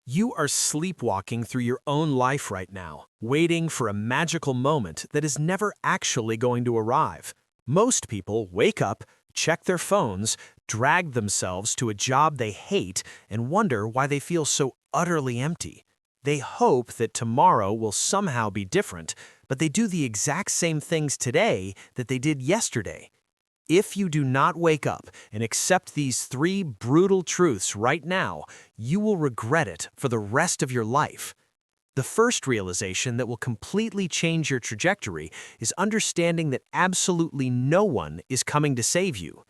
You are sleepwalking through your own life right now, waiting for a magical moment that is never actually going to arrive. Most people wake up, check their phones, drag themselves to a job they hate, and wonder why they feel so utterly empty. They hope that tomorrow will somehow be different, but they do the exact same things today that they did yesterday. If you do not wake up and accept these three brutal truths right now, you will regret it for the rest of your life. The first realization that will completely change your trajectory is understanding that absolutely no one is coming to save you.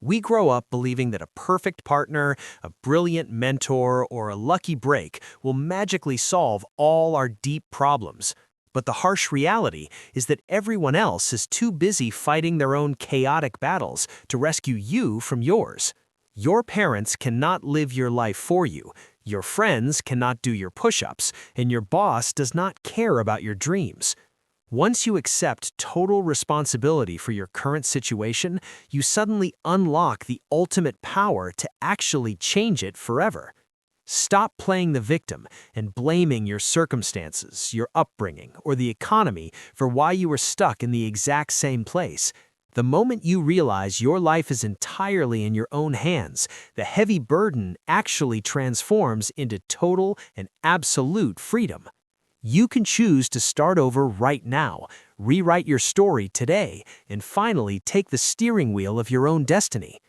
We grow up believing that a perfect partner, a brilliant mentor, or a lucky break will magically solve all our deep problems. But the harsh reality is that everyone else is too busy fighting their own chaotic battles to rescue you from yours. Your parents cannot live your life for you, your friends cannot do your push-ups, and your boss does not care about your dreams. Once you accept total responsibility for your current situation, you suddenly unlock the ultimate power to actually change it forever. Stop playing the victim and blaming your circumstances, your upbringing, or the economy for why you are stuck in the exact same place. The moment you realize your life is entirely in your own hands, the heavy burden actually transforms into total and absolute freedom. You can choose to start over right now, rewrite your story today, and finally take the steering wheel of your own destiny.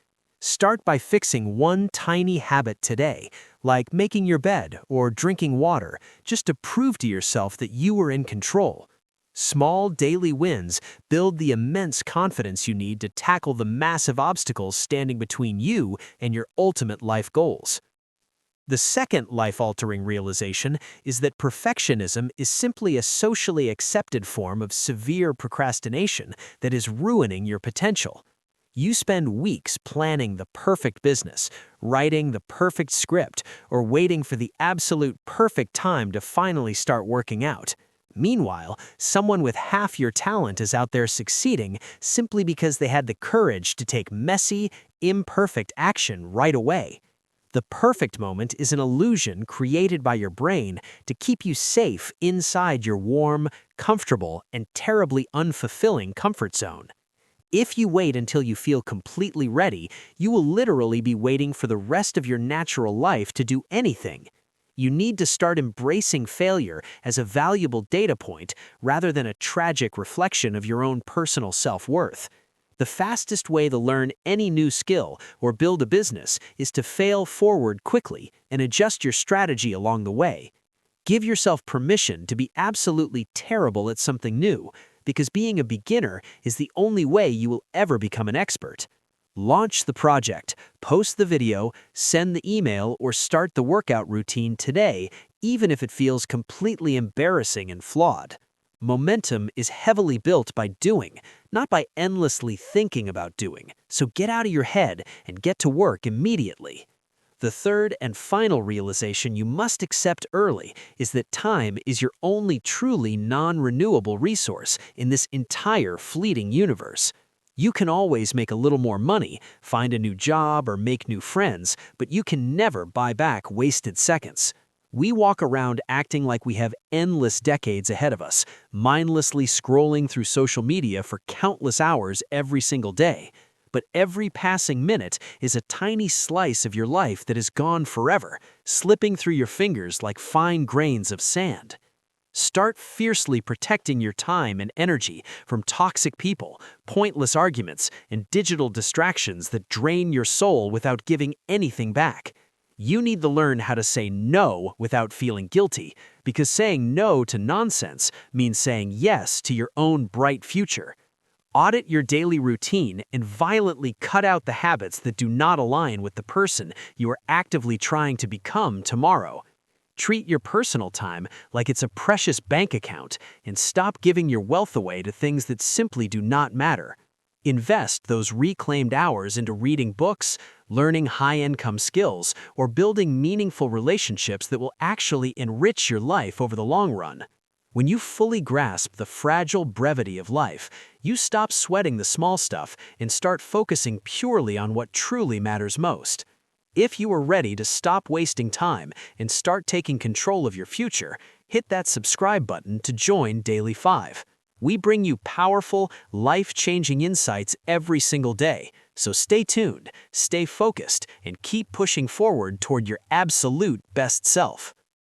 Start by fixing one tiny habit today, like making your bed or drinking water, just to prove to yourself that you are in control. Small daily wins build the immense confidence you need to tackle the massive obstacles standing between you and your ultimate life goals. The second life-altering realization is that perfectionism is simply a socially accepted form of severe procrastination that is ruining your potential. You spend weeks planning the perfect business, writing the perfect script, or waiting for the absolute perfect time to finally start working out. Meanwhile, someone with half your talent is out there succeeding simply because they had the courage to take messy, imperfect action right away. The perfect moment is an illusion created by your brain to keep you safe inside your warm, comfortable, and terribly unfulfilling comfort zone. If you wait until you feel completely ready, you will literally be waiting for the rest of your natural life to do anything. You need to start embracing failure as a valuable data point rather than a tragic reflection of your own personal self-worth. The fastest way to learn any new skill or build a business is to fail forward quickly and adjust your strategy along the way. Give yourself permission to be absolutely terrible at something new, because being a beginner is the only way you will ever become an expert. Launch the project, post the video, send the email, or start the workout routine today, even if it feels completely embarrassing and flawed. Momentum is heavily built by doing, not by endlessly thinking about doing, so get out of your head and get to work immediately. The third and final realization you must accept early is that time is your only truly non-renewable resource in this entire fleeting universe. You can always make a little more money, find a new job, or make new friends, but you can never buy back wasted seconds. We walk around acting like we have endless decades ahead of us, mindlessly scrolling through social media for countless hours every single day. But every passing minute is a tiny slice of your life that is gone forever, slipping through your fingers like fine grains of sand. Start fiercely protecting your time and energy from toxic people, pointless arguments, and digital distractions that drain your soul without giving anything back. You need to learn how to say no without feeling guilty, because saying no to nonsense means saying yes to your own bright future. Audit your daily routine and violently cut out the habits that do not align with the person you are actively trying to become tomorrow. Treat your personal time like it's a precious bank account and stop giving your wealth away to things that simply do not matter. Invest those reclaimed hours into reading books, learning high-income skills, or building meaningful relationships that will actually enrich your life over the long run. When you fully grasp the fragile brevity of life, you stop sweating the small stuff and start focusing purely on what truly matters most. If you are ready to stop wasting time and start taking control of your future, hit that subscribe button to join Daily 5. We bring you powerful, life-changing insights every single day, so stay tuned, stay focused, and keep pushing forward toward your absolute best self.